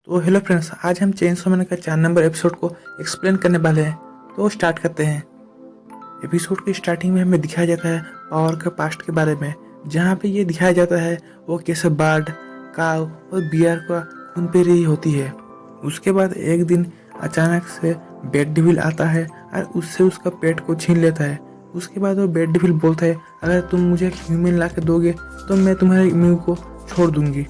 तो hello friends, आज हम चेनसो मैन का 4 नंबर एपिसोड को एक्सप्लेन करने वाले हैं। तो स्टार्ट करते हैं। एपिसोड की स्टार्टिंग में हमें दिखाया जाता है पावर के पास्ट के बारे में, जहाँ पे ये दिखाया जाता है वो कैसे बार्ड, काव और बियर का खून पी रही होती है। उसके बाद एक दिन अचानक से बैड डेविल आता है और उससे उसका पेट को छीन लेता है। उसके बाद वो बैड डेविल बोलता है, अगर तुम मुझे ह्यूमन ला के दोगे तो मैं तुम्हारे मुंह को छोड़ दूंगी।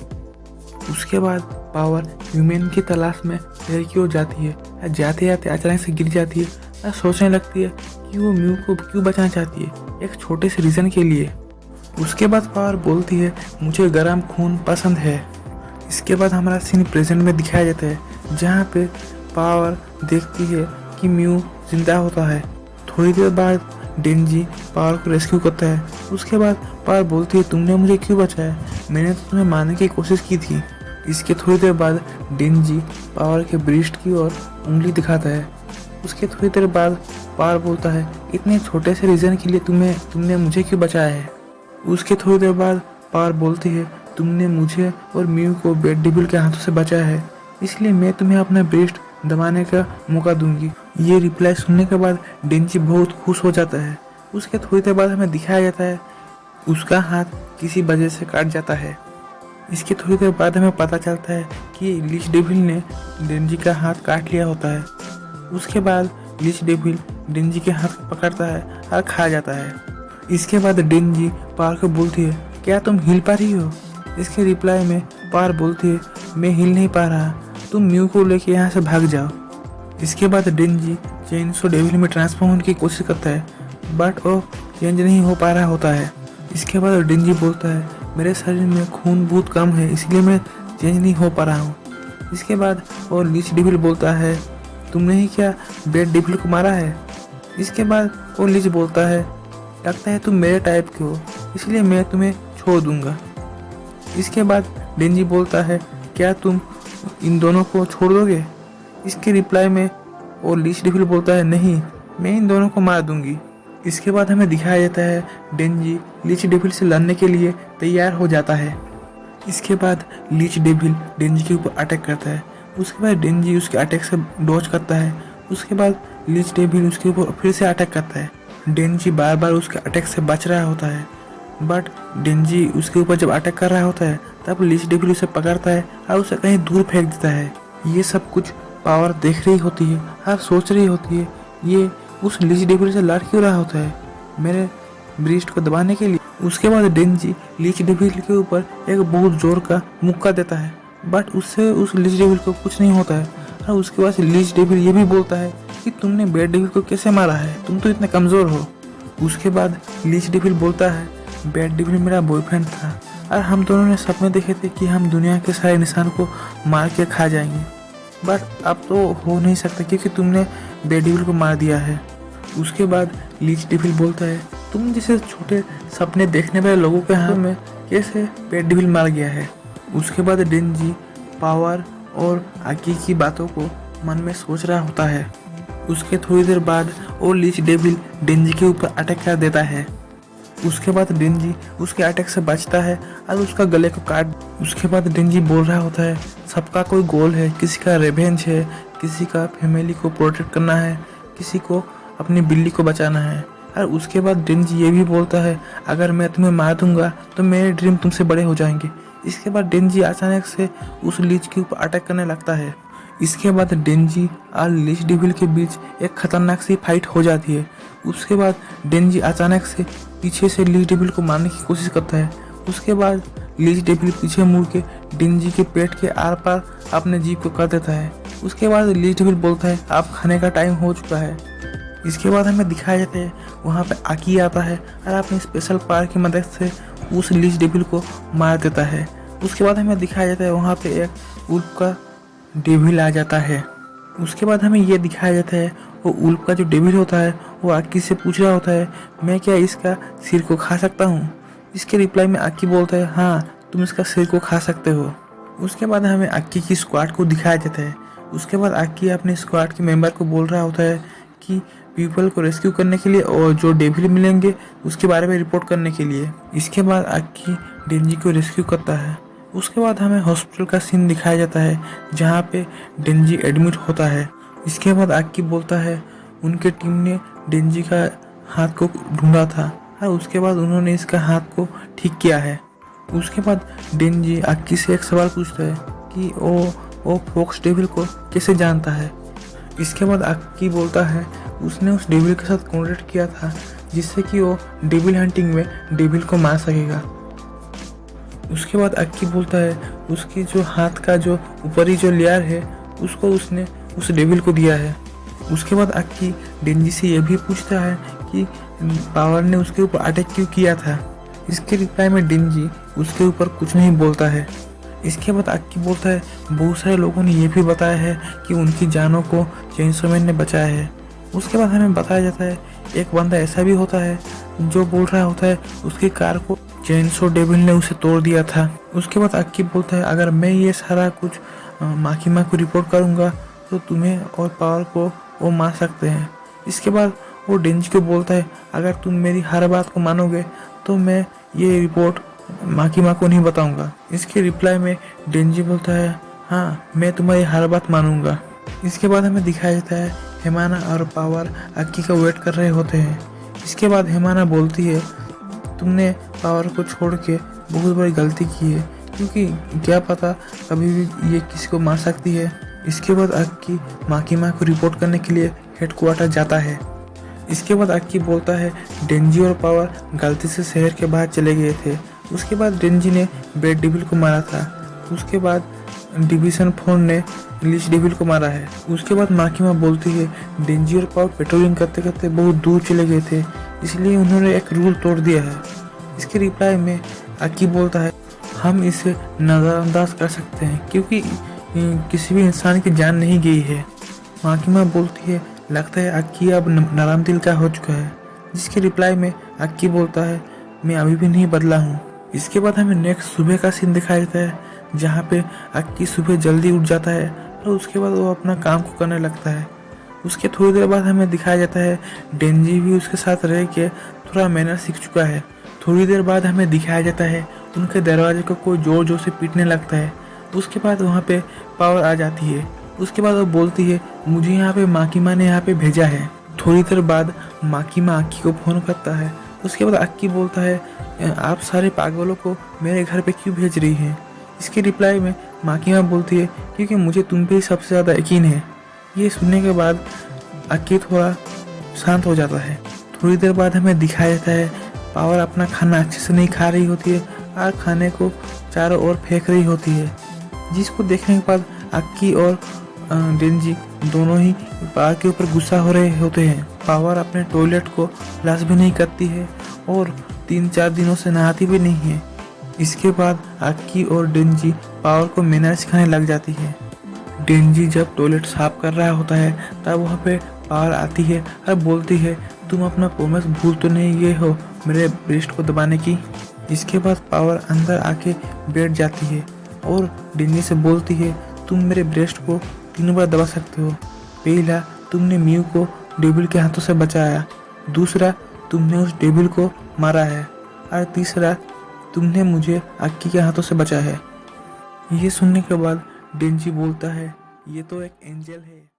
उसके बाद पावर ह्यूमन की तलाश में शहर की ओर जाती है। जाते जाते अचानक से गिर जाती है और सोचने लगती है कि वो म्यू को क्यों बचाना चाहती है, एक छोटे से रीज़न के लिए। उसके बाद पावर बोलती है, मुझे गर्म खून पसंद है। इसके बाद हमारा सीन प्रेजेंट में दिखाया जाता है, जहाँ पे पावर देखती है कि म्यू जिंदा होता है। थोड़ी देर बाद डेंजी पावर को रेस्क्यू करता है। उसके बाद पावर बोलती है, तुमने मुझे क्यों बचाया, मैंने तो तुम्हें मारने की कोशिश की थी। इसके थोड़ी देर बाद डेंजी पावर के ब्रिस्ट की ओर उंगली दिखाता है। उसके थोड़ी देर बाद पावर बोलता है, इतने छोटे से रीज़न के लिए तुमने मुझे क्यों बचाया है। उसके थोड़ी देर बाद पावर बोलती है, तुमने मुझे और म्यू को बैड डेविल के हाथों से बचाया है, इसलिए मैं तुम्हें अपना ब्रिस्ट दबाने का मौका दूंगी। ये रिप्लाई सुनने के बाद डेंजी बहुत खुश हो जाता है। उसके थोड़ी देर बाद हमें दिखाया जाता है उसका हाथ किसी वजह से काट जाता है। इसके थोड़ी देर बाद हमें पता चलता है कि लीच डेविल ने डेंजी का हाथ काट लिया होता है। उसके बाद लीच डेविल डेंजी के हाथ को पकड़ता है और खा जाता है। इसके बाद डेंजी पार को बोलती है, क्या तुम हिल पा रही हो। इसके रिप्लाई में पार बोलती है, मैं हिल नहीं पा रहा, तुम म्यू को लेके यहाँ से भाग जाओ। इसके बाद डेंजी चेनसो डेविल में ट्रांसफॉर्म होने की कोशिश करता है, बट वो चेंज नहीं हो पा रहा होता है। इसके बाद डेंजी बोलता है, मेरे शरीर में खून बहुत कम है, इसलिए मैं चेंज नहीं हो पा रहा हूँ। इसके बाद वो लीच डेविल बोलता है, तुमने ही क्या बैड डेविल को मारा है। इसके बाद वो लीच बोलता है, लगता है तुम मेरे टाइप के हो, इसलिए मैं तुम्हें छोड़ दूंगा। इसके बाद डेंजी बोलता है, क्या तुम इन दोनों को छोड़ दोगे। इसके रिप्लाई में वो लीच डेविल बोलता है, नहीं, मैं इन दोनों को मार दूंगी। इसके बाद हमें दिखाया जाता है डेंजी लीच डेविल से लड़ने के लिए तैयार हो जाता है। इसके बाद लीच डेविल डेंजी के ऊपर अटैक करता है। उसके बाद डेंजी उसके अटैक से डॉज करता है। उसके बाद लीच डेविल उसके ऊपर फिर से अटैक करता है। डेंजी बार बार उसके अटैक से बच रहा होता है, बट डेंजी उसके ऊपर जब अटैक कर रहा होता है तब लीच डेविल उसे पकड़ता है और उसे कहीं दूर फेंक देता है। ये सब कुछ पावर देख रही होती है और सोच रही होती है, ये उस लीच डेविल से लड़ क्यों रहा होता है मेरे ब्रिस्ट को दबाने के लिए। उसके बाद डेंजी लीच डेविल के ऊपर एक बहुत जोर का मुक्का देता है, बट उससे उस लीच डेविल को कुछ नहीं होता है। और उसके बाद लीच डेविल ये भी बोलता है कि तुमने बैड डेविल को कैसे मारा है, तुम तो इतने कमज़ोर हो। उसके बाद लीच डेविल बोलता है, बैड डेविल मेरा बॉयफ्रेंड था और हम दोनों ने सपने देखे थे कि हम दुनिया के सारे इंसान को मार के खा जाएंगे, बट अब तो हो नहीं सकता क्योंकि तुमने बैड डेविल को मार दिया है। उसके बाद लीच डेविल बोलता है, तुम जैसे छोटे सपने देखने वाले लोगों के हाथ में कैसे बैड डेविल मार गया है। उसके बाद डेंजी पावर और आकी की बातों को मन में सोच रहा होता है। उसके थोड़ी देर बाद वो लीच डेविल डेंजी के ऊपर अटैक कर देता है। उसके बाद डेंजी उसके अटैक से बचता है और उसका गले को काट। उसके बाद डेंजी बोल रहा होता है, सबका कोई गोल है, किसी का रिवेंज है, किसी का फैमिली को प्रोटेक्ट करना है, किसी को अपनी बिल्ली को बचाना है। और उसके बाद डेंजी ये भी बोलता है, अगर मैं तुम्हें मार दूंगा तो मेरे ड्रीम तुमसे बड़े हो जाएंगे। इसके बाद डेंजी अचानक से उस लीच के ऊपर अटैक करने लगता है। इसके बाद डेंजी और लीच डेविल के बीच एक खतरनाक सी फाइट हो जाती है। उसके बाद डेंजी अचानक से पीछे से लीच डेविल को मारने की कोशिश करता है। उसके बाद लीच डेविल पीछे मुड़ के डेंजी के पेट के आर पार अपने जीभ को कर देता है। उसके बाद लीच डेविल बोलता है, आप खाने का टाइम हो चुका है। इसके बाद हमें दिखाया जाता है वहाँ पे आकी आता है और अपनी स्पेशल पावर की मदद से उस लीच डेविल को मार देता है। उसके बाद हमें दिखाया जाता है वहाँ पे एक उल्फ का डेविल आ जाता है। उसके बाद हमें ये दिखाया जाता है वो उल्फ का जो डेविल होता है वो आकी से पूछ रहा होता है, मैं क्या इसका सिर को खा सकता हूँ। इसके रिप्लाई में आकी बोलता है, हाँ तुम इसका सिर को खा सकते हो। उसके बाद हमें आकी की स्क्वाड को दिखाया जाता है। उसके बाद आकी अपने स्क्वाड के मेंबर को बोल रहा होता है कि पीपल को रेस्क्यू करने के लिए और जो डेविल मिलेंगे उसके बारे में रिपोर्ट करने के लिए। इसके बाद आकी डेंजी को रेस्क्यू करता है। उसके बाद हमें हॉस्पिटल का सीन दिखाया जाता है जहाँ पे डेंजी एडमिट होता है। इसके बाद आक्की बोलता है उनके टीम ने डेंजी का हाथ को ढूंढा था और उसके बाद उन्होंने इसका हाथ को ठीक किया है। उसके बाद डेंजी आक्की से एक सवाल पूछता है कि वो फॉक्स डेविल को कैसे जानता है। इसके बाद आक्की बोलता है उसने उस डेविल के साथ कॉन्ट्रैक्ट किया था जिससे कि वो डेविल हंटिंग में डेविल को मार सकेगा। उसके बाद आक्की बोलता है उसके जो हाथ का जो ऊपरी जो लेयर है उसको उसने उस डेविल को दिया है। उसके बाद आक्की डेंजी से यह भी पूछता है कि पावर ने उसके ऊपर अटैक क्यों किया था। इसके रिप्लाई में डेंजी उसके ऊपर कुछ नहीं बोलता है। इसके बाद आक्की बोलता है बहुत सारे लोगों ने यह भी बताया है कि उनकी जानों को चेनसो मैन ने बचाया है। उसके बाद हमें बताया जाता है एक बंदा ऐसा भी होता है जो बोल रहा होता है उसकी कार को चेनसो डेविल ने उसे तोड़ दिया था। उसके बाद आक्की बोलता है अगर मैं ये सारा कुछ माकिमा को रिपोर्ट करूँगा तो तुम्हें और पावर को वो मार सकते हैं। इसके बाद वो डेंजी को बोलता है अगर तुम मेरी हर बात को मानोगे तो मैं ये रिपोर्ट माकिमा को नहीं बताऊंगा। इसके रिप्लाई में डेंजी बोलता है हाँ मैं तुम्हारी हर बात मानूंगा। इसके बाद हमें दिखाया जाता है हेमाना और पावर आक्की का वेट कर रहे होते हैं। इसके बाद हेमाना बोलती है तुमने पावर को छोड़ के बहुत बड़ी गलती की है क्योंकि क्या पता कभी भी ये किसी को मार सकती है। इसके बाद आक्की माकिमा को रिपोर्ट करने के लिए हेडक्वार्टर जाता है। इसके बाद आक्की बोलता है डेंजी और पावर गलती से शहर के बाहर चले गए थे। उसके बाद डेंजी ने बेड डेविल को मारा था। उसके बाद डिवीजन 4 ने लीच डेविल को मारा है। उसके बाद माकिमा बोलती है डेंजी और पावर पेट्रोलिंग करते करते बहुत दूर चले गए थे इसलिए उन्होंने एक रूल तोड़ दिया है। इसके रिप्लाई में आक्की बोलता है हम इसे नज़रअंदाज कर सकते हैं क्योंकि किसी भी इंसान की जान नहीं गई है। माकिमा बोलती है लगता है आक्की अब नरम दिल का हो चुका है। जिसके रिप्लाई में आक्की बोलता है मैं अभी भी नहीं बदला हूँ। इसके बाद हमें नेक्स्ट सुबह का सीन दिखाया जाता है जहाँ पे आक्की सुबह जल्दी उठ जाता है और उसके बाद वो अपना काम को करने लगता है। उसके थोड़ी देर बाद हमें दिखाया जाता है डेंजी भी उसके साथ रह के थोड़ा मैनर सीख चुका है। थोड़ी देर बाद हमें दिखाया जाता है उनके दरवाजे को कोई जोर जोर से पीटने लगता है। उसके बाद वहाँ पे पावर आ जाती है। उसके बाद वो बोलती है मुझे यहाँ पे माकिमा ने यहाँ पे भेजा है। थोड़ी देर बाद माकिमा आक्की को फ़ोन करता है। उसके बाद आक्की बोलता है आप सारे पागलों को मेरे घर पे क्यों भेज रही हैं। इसके रिप्लाई में माकिमा बोलती है क्योंकि मुझे तुम पे ही सबसे ज़्यादा यकीन है। ये सुनने के बाद आक्की थोड़ा शांत हो जाता है। थोड़ी देर बाद हमें दिखाया जाता है पावर अपना खाना अच्छे से नहीं खा रही होती है और खाने को चारों ओर फेंक रही होती है, जिसको देखने के बाद आक्की और डेंजी दोनों ही पावर के ऊपर गुस्सा हो रहे होते हैं। पावर अपने टॉयलेट को फ्लश भी नहीं करती है और 3-4 दिनों से नहाती भी नहीं है। इसके बाद आक्की और डेंजी पावर को मैनर सिखाने लग जाती है। डेंजी जब टॉयलेट साफ कर रहा होता है तब वहाँ पे पावर आती है और बोलती है तुम अपना प्रोमिस भूल तो नहीं गए हो मेरे ब्रेस्ट को दबाने की। इसके बाद पावर अंदर आके बैठ जाती है और डेंजी से बोलती है तुम मेरे ब्रेस्ट को 3 बार दबा सकते हो। पहला तुमने म्यू को डेविल के हाथों से बचाया, दूसरा तुमने उस डेविल को मारा है और तीसरा तुमने मुझे आक्की के हाथों से बचाया है। ये सुनने के बाद डेंजी बोलता है ये तो एक एंजल है।